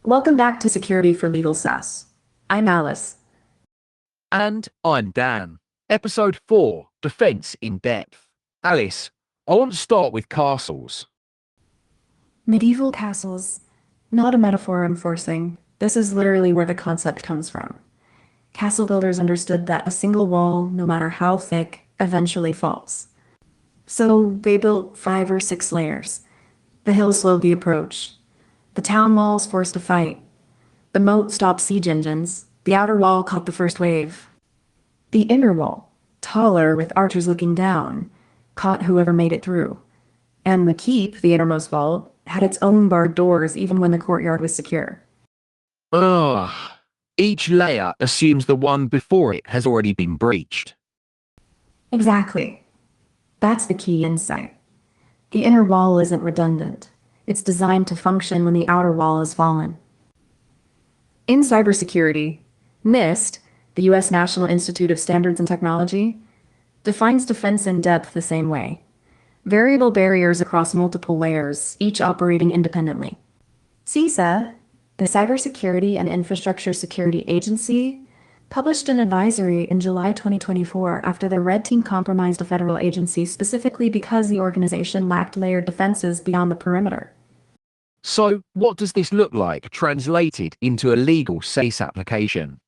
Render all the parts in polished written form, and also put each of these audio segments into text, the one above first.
Welcome back to Security for Legal SaaS. I'm Alice. And I'm Dan. Episode 4, Defense in Depth. Alice, I want to start with castles. Medieval castles. Not a metaphor I'm forcing. This is literally where the concept comes from. Castle builders understood that a single wall, no matter how thick, eventually falls. So they built 5 or 6 layers. The hills slowly approach. The town walls forced a fight. The moat stopped siege engines. The outer wall caught the first wave. The inner wall, taller with archers looking down, caught whoever made it through. And the keep, the innermost vault, had its own barred doors even when the courtyard was secure. Ugh. Each layer assumes the one before it has already been breached. Exactly. That's the key insight. The inner wall isn't redundant. It's designed to function when the outer wall has fallen. In cybersecurity, NIST, the U.S. National Institute of Standards and Technology, defines defense in depth the same way. Variable barriers across multiple layers, each operating independently. CISA, the Cybersecurity and Infrastructure Security Agency, published an advisory in July 2024 after the Red Team compromised a federal agency specifically because the organization lacked layered defenses beyond the perimeter. So, what does this look like translated into a legal SaaS application?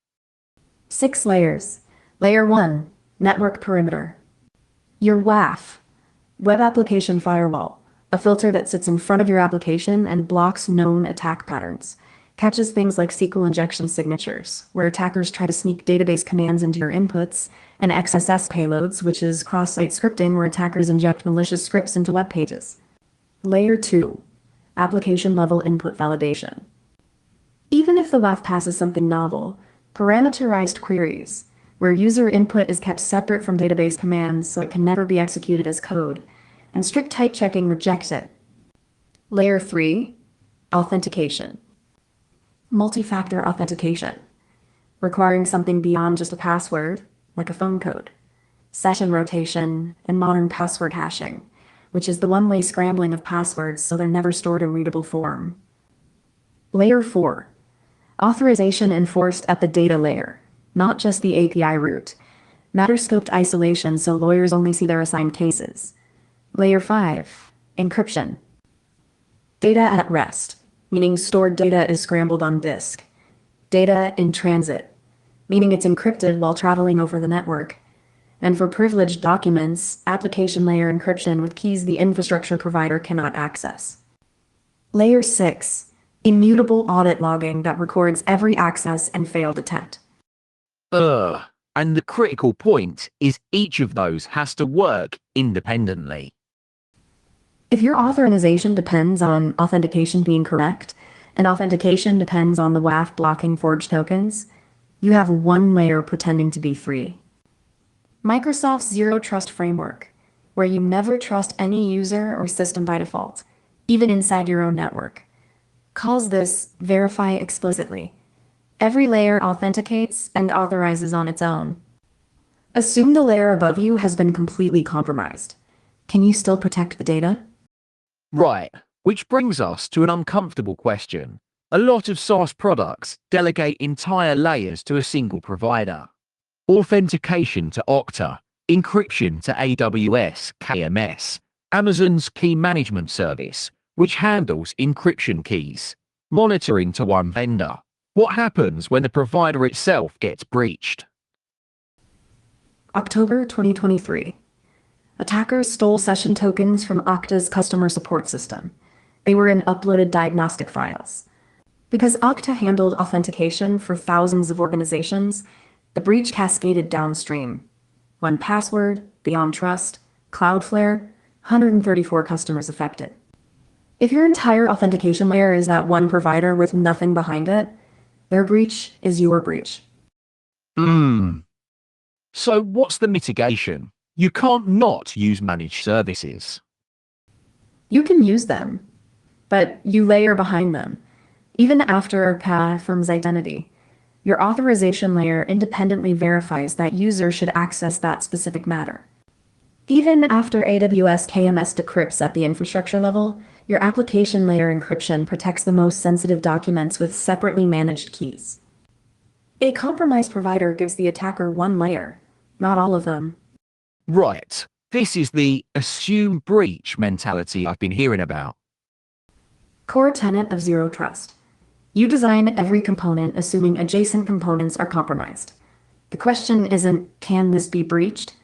6 layers. Layer 1, network perimeter. Your WAF, web application firewall, a filter that sits in front of your application and blocks known attack patterns. Catches things like SQL injection signatures, where attackers try to sneak database commands into your inputs, and XSS payloads, which is cross-site scripting where attackers inject malicious scripts into web pages. Layer 2, application-level input validation. Even if the WAF passes something novel, parameterized queries, where user input is kept separate from database commands so it can never be executed as code, and strict type checking rejects it. Layer 3, authentication. Multi-factor authentication, requiring something beyond just a password, like a phone code. Session rotation, and modern password hashing, which is the one-way scrambling of passwords so they're never stored in readable form. Layer 4, authorization enforced at the data layer, not just the API route. Matter-scoped isolation so lawyers only see their assigned cases. Layer 5, encryption. Data at rest, meaning stored data is scrambled on disk. Data in transit, meaning it's encrypted while traveling over the network. And for privileged documents, application layer encryption with keys the infrastructure provider cannot access. Layer 6, immutable audit logging that records every access and failed attempt. And the critical point is each of those has to work independently. If your authorization depends on authentication being correct, and authentication depends on the WAF blocking forged tokens, you have one layer pretending to be free. Microsoft's Zero Trust Framework, where you never trust any user or system by default, even inside your own network, calls this verify explicitly. Every layer authenticates and authorizes on its own. Assume the layer above you has been completely compromised. Can you still protect the data? Right, which brings us to an uncomfortable question. A lot of SaaS products delegate entire layers to a single provider. Authentication to Okta, encryption to AWS KMS, Amazon's key management service, which handles encryption keys, monitoring to one vendor. What happens when the provider itself gets breached? October 2023. Attackers stole session tokens from Okta's customer support system. They were in uploaded diagnostic files. Because Okta handled authentication for thousands of organizations, the breach cascaded downstream. 1Password, Beyond Trust, Cloudflare, 134 customers affected. If your entire authentication layer is that one provider with nothing behind it, their breach is your breach. So what's the mitigation? You can't not use managed services. You can use them, but you layer behind them. Even after a path from identity, your authorization layer independently verifies that user should access that specific matter. Even after AWS KMS decrypts at the infrastructure level, Your application layer encryption protects the most sensitive documents with separately managed keys. A compromised provider gives the attacker one layer, not all of them. Right. This is the assume breach mentality I've been hearing about. Core tenet of Zero Trust. You design every component assuming adjacent components are compromised. The question isn't, can this be breached?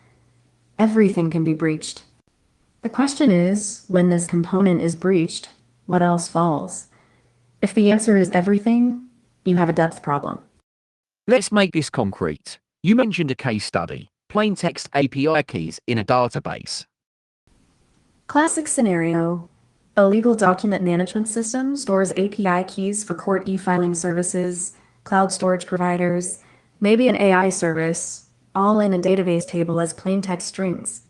Everything can be breached. The question is, when this component is breached, what else falls? If the answer is everything, you have a depth problem. Let's make this concrete. You mentioned a case study, plain text API keys in a database. Classic scenario. A legal document management system stores API keys for court e-filing services, cloud storage providers, maybe an AI service, all in a database table as plain text strings.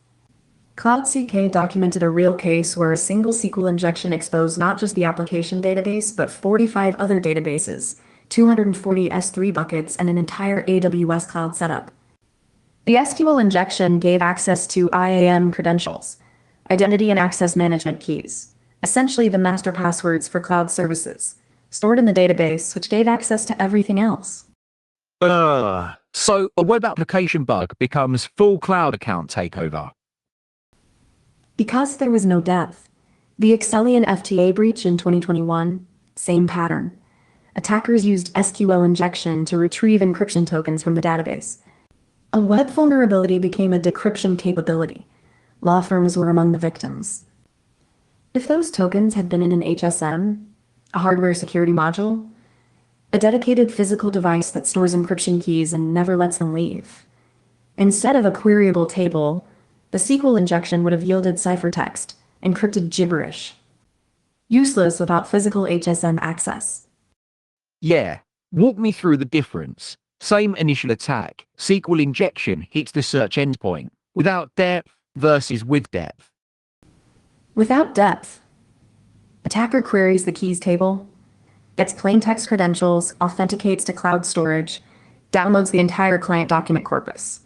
CloudCK documented a real case where a single SQL injection exposed not just the application database, but 45 other databases, 240 S3 buckets, and an entire AWS cloud setup. The SQL injection gave access to IAM credentials, identity and access management keys, essentially the master passwords for cloud services, stored in the database, which gave access to everything else. So a web application bug becomes full cloud account takeover. Because there was no depth. The Excellion FTA breach in 2021, same pattern. Attackers used SQL injection to retrieve encryption tokens from the database. A web vulnerability became a decryption capability. Law firms were among the victims. If those tokens had been in an HSM, a hardware security module, a dedicated physical device that stores encryption keys and never lets them leave, instead of a queryable table, the SQL injection would have yielded ciphertext, encrypted gibberish. Useless without physical HSM access. Yeah, walk me through the difference. Same initial attack, SQL injection hits the search endpoint, without depth versus with depth. Without depth, attacker queries the keys table, gets plain text credentials, authenticates to cloud storage, downloads the entire client document corpus.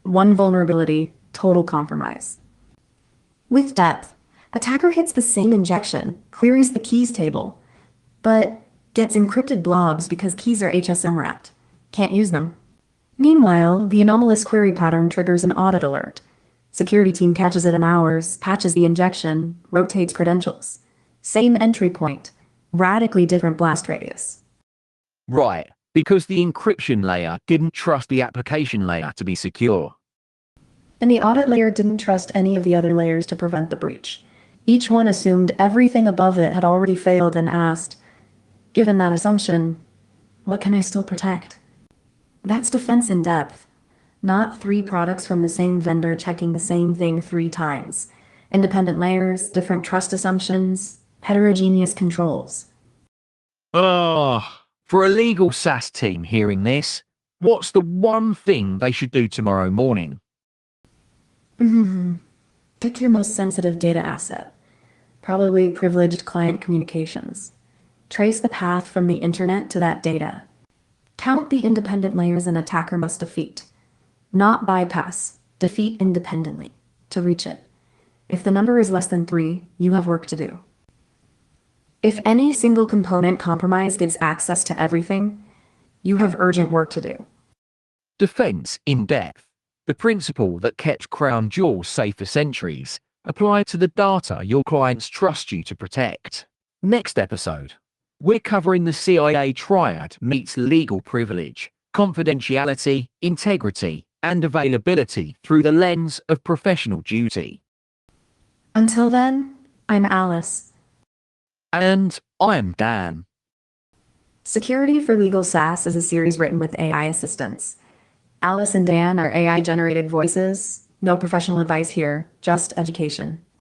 One vulnerability, total compromise. With depth, attacker hits the same injection, queries the keys table, but gets encrypted blobs because keys are HSM wrapped. Can't use them. Meanwhile, the anomalous query pattern triggers an audit alert. Security team catches it in hours, patches the injection, rotates credentials. Same entry point, radically different blast radius. Right, because the encryption layer didn't trust the application layer to be secure. And the audit layer didn't trust any of the other layers to prevent the breach. Each one assumed everything above it had already failed and asked, given that assumption, what can I still protect? That's defense in depth, not 3 products from the same vendor checking the same thing 3 times. Independent layers, different trust assumptions, heterogeneous controls. For a legal SaaS team hearing this, what's the one thing they should do tomorrow morning? Pick your most sensitive data asset, probably privileged client communications. Trace the path from the internet to that data. Count the independent layers an attacker must defeat. Not bypass, defeat independently to reach it. If the number is less than 3, you have work to do. If any single component compromise gives access to everything, you have urgent work to do. Defense in depth. The principle that kept crown jewels safe for centuries, applied to the data your clients trust you to protect. Next episode, we're covering the CIA triad meets legal privilege, confidentiality, integrity, and availability through the lens of professional duty. Until then, I'm Alice. And I'm Dan. Security for Legal SaaS is a series written with AI assistants. Alice and Dan are AI-generated voices. No professional advice here, just education.